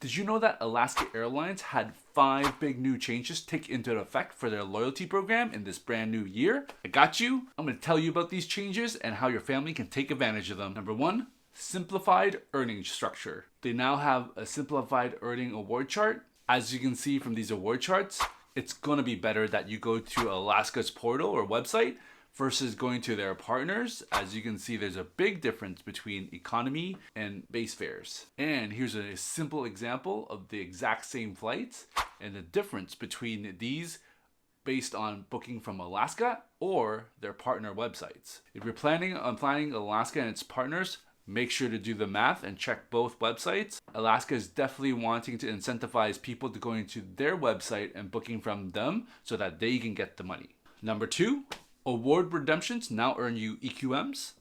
Did you know that Alaska Airlines had 5 big new changes take into effect for their loyalty program in this brand new year? I got you. I'm going to tell you about these changes and how your family can take advantage of them. Number 1, simplified earning structure. They now have a simplified earning award chart. As you can see from these award charts, it's going to be better that you go to Alaska's portal or website versus going to their partners. As you can see, there's a big difference between economy and base fares. And here's a simple example of the exact same flights and the difference between these based on booking from Alaska or their partner websites. If you're planning on flying Alaska and its partners, make sure to do the math and check both websites. Alaska is definitely wanting to incentivize people to going to their website and booking from them so that they can get the money. Number 2, award redemptions now earn you EQMs.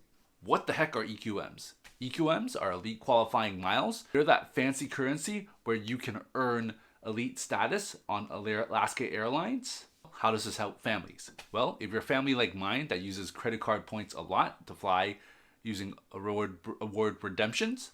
What the heck are EQMs? EQMs are elite qualifying miles. They're that fancy currency where you can earn elite status on Alaska Airlines. How does this help families? Well, if you're a family like mine that uses credit card points a lot to fly using award redemptions,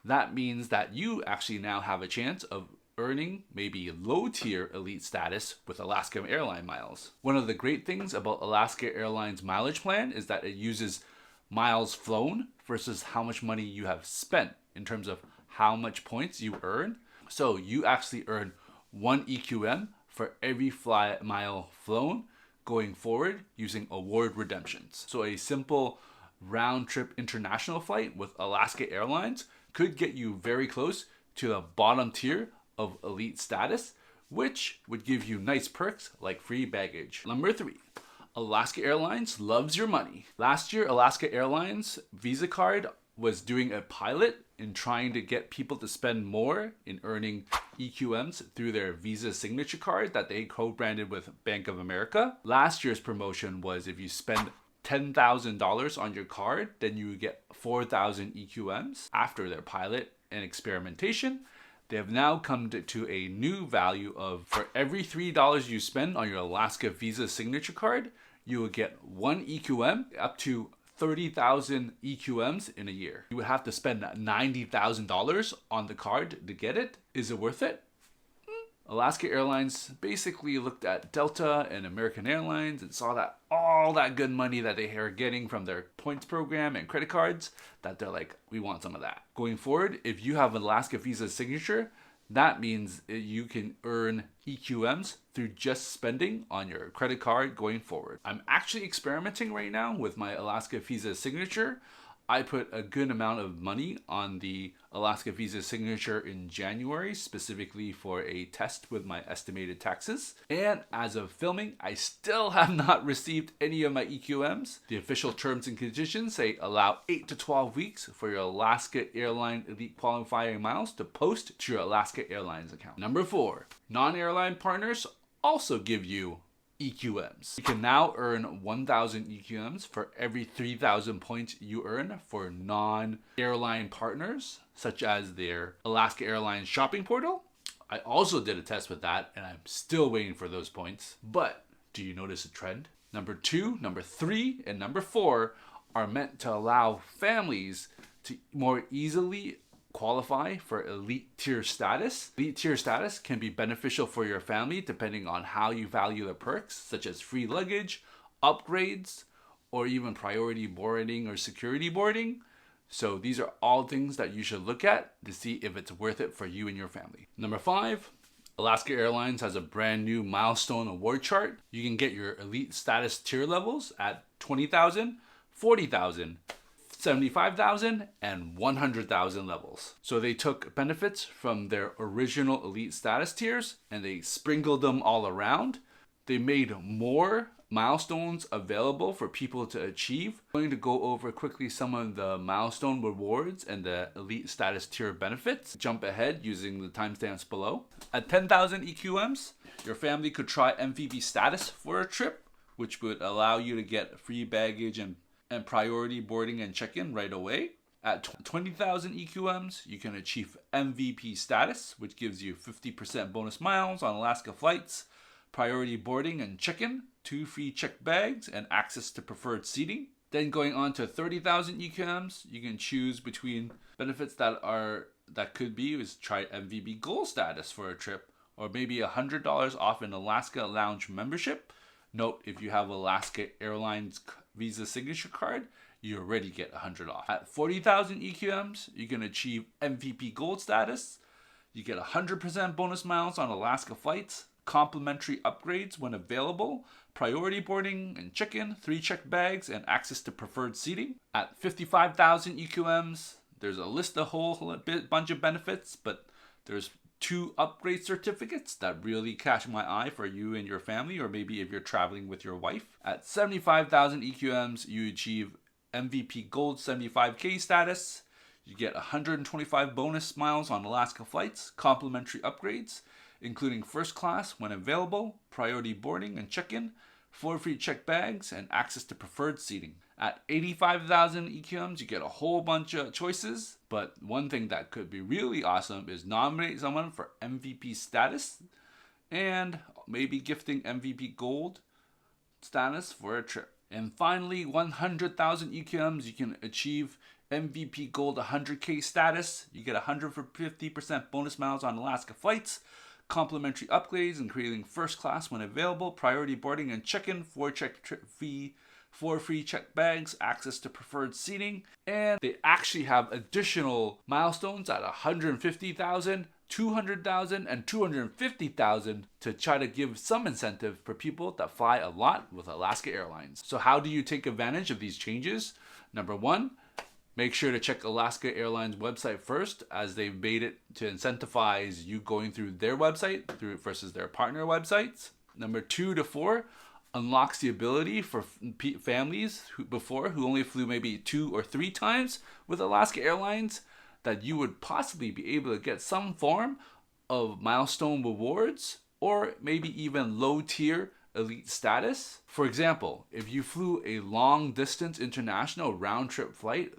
that means that you actually now have a chance of earning maybe low tier elite status with Alaska Airline miles. One of the great things about Alaska Airlines mileage plan is that it uses miles flown versus how much money you have spent in terms of how much points you earn. So you actually earn 1 EQM for every mile flown going forward using award redemptions. So a simple round trip international flight with Alaska Airlines could get you very close to the bottom tier of elite status, which would give you nice perks like free baggage. Number 3, Alaska Airlines loves your money. Last year, Alaska Airlines Visa card was doing a pilot in trying to get people to spend more in earning EQMs through their Visa signature card that they co-branded with Bank of America. Last year's promotion was if you spend $10,000 on your card, then you would get 4,000 EQMs. After their pilot and experimentation, they have now come to a new value of, for every $3 you spend on your Alaska Visa signature card, you will get 1 EQM, up to 30,000 EQMs in a year. You would have to spend $90,000 on the card to get it. Is it worth it? Alaska Airlines basically looked at Delta and American Airlines and saw that all that good money that they are getting from their points program and credit cards, that they're like, we want some of that. Going forward, if you have an Alaska Visa signature, that means you can earn EQMs through just spending on your credit card going forward. I'm actually experimenting right now with my Alaska Visa signature. I put a good amount of money on the Alaska Visa signature in January, specifically for a test with my estimated taxes. And as of filming, I still have not received any of my EQMs. The official terms and conditions say allow 8 to 12 weeks for your Alaska Airline elite qualifying miles to post to your Alaska Airlines account. Number 4, non-airline partners also give you EQMs. You can now earn 1,000 EQMs for every 3,000 points you earn for non-airline partners, such as their Alaska Airlines shopping portal. I also did a test with that, and I'm still waiting for those points. But do you notice a trend? Number 2, number 3, and number 4 are meant to allow families to more easily qualify for elite tier status. Elite tier status can be beneficial for your family depending on how you value the perks, such as free luggage, upgrades, or even priority boarding or security boarding. So these are all things that you should look at to see if it's worth it for you and your family. Number 5, Alaska Airlines has a brand new Milestone award chart. You can get your elite status tier levels at 20,000, 40,000, 75,000 and 100,000 levels. So they took benefits from their original elite status tiers and they sprinkled them all around. They made more milestones available for people to achieve. I'm going to go over quickly some of the milestone rewards and the elite status tier benefits. Jump ahead using the timestamps below. At 10,000 EQMs, your family could try MVP status for a trip, which would allow you to get free baggage and priority boarding and check-in right away. At 20,000 EQMs, you can achieve MVP status, which gives you 50% bonus miles on Alaska flights, priority boarding and check-in, 2 free checked bags, and access to preferred seating. Then going on to 30,000 EQMs, you can choose between benefits that are that could be is try MVP Gold status for a trip, or maybe $100 off an Alaska Lounge membership. Note, if you have Alaska Airlines Visa Signature Card, you already get $100 off. At 40,000 EQMs, you can achieve MVP Gold status. You get 100% bonus miles on Alaska flights, complimentary upgrades when available, priority boarding and check-in, 3 checked bags, and access to preferred seating. At 55,000 EQMs, there's a list of whole bunch of benefits, but there's 2 upgrade certificates that really catch my eye for you and your family, or maybe if you're traveling with your wife. At 75,000 EQMs, you achieve MVP Gold 75K status. You get 125 bonus miles on Alaska flights, complimentary upgrades, including first class when available, priority boarding and check-in, 4 free checked bags, and access to preferred seating. At 85,000 EQMs, you get a whole bunch of choices, but one thing that could be really awesome is nominate someone for MVP status and maybe gifting MVP Gold status for a trip. And finally, 100,000 EQMs, you can achieve MVP Gold 100K status. You get 150% bonus miles on Alaska flights, complimentary upgrades, including first class when available, priority boarding and check-in, 4 free checked bags, access to preferred seating, and they actually have additional milestones at 150,000, 200,000, and 250,000 to try to give some incentive for people that fly a lot with Alaska Airlines. So how do you take advantage of these changes? Number 1, make sure to check Alaska Airlines website first, as they've made it to incentivize you going through their website versus their partner websites. Number 2 to 4, unlocks the ability for families who only flew maybe 2 or 3 times with Alaska Airlines, that you would possibly be able to get some form of milestone rewards, or maybe even low tier elite status. For example, if you flew a long distance international round trip flight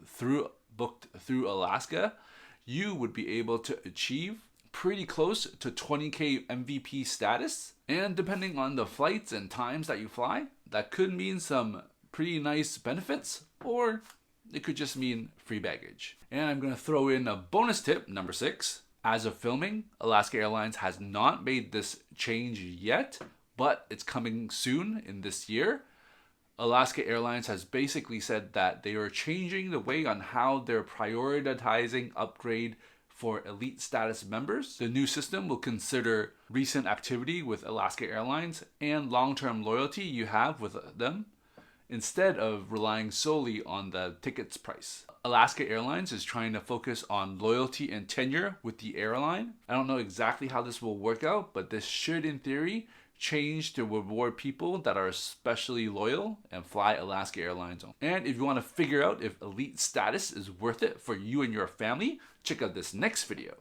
booked through Alaska, you would be able to achieve pretty close to 20K MVP status. And depending on the flights and times that you fly, that could mean some pretty nice benefits, or it could just mean free baggage. And I'm going to throw in a bonus tip, number 6. As of filming, Alaska Airlines has not made this change yet, but it's coming soon in this year. Alaska Airlines has basically said that they are changing the way on how they're prioritizing upgrade for elite status members. The new system will consider recent activity with Alaska Airlines and long-term loyalty you have with them, instead of relying solely on the ticket's price. Alaska Airlines is trying to focus on loyalty and tenure with the airline. I don't know exactly how this will work out, but this should, in theory, change to reward people that are especially loyal and fly Alaska Airlines. And if you want to figure out if elite status is worth it for you and your family, check out this next video.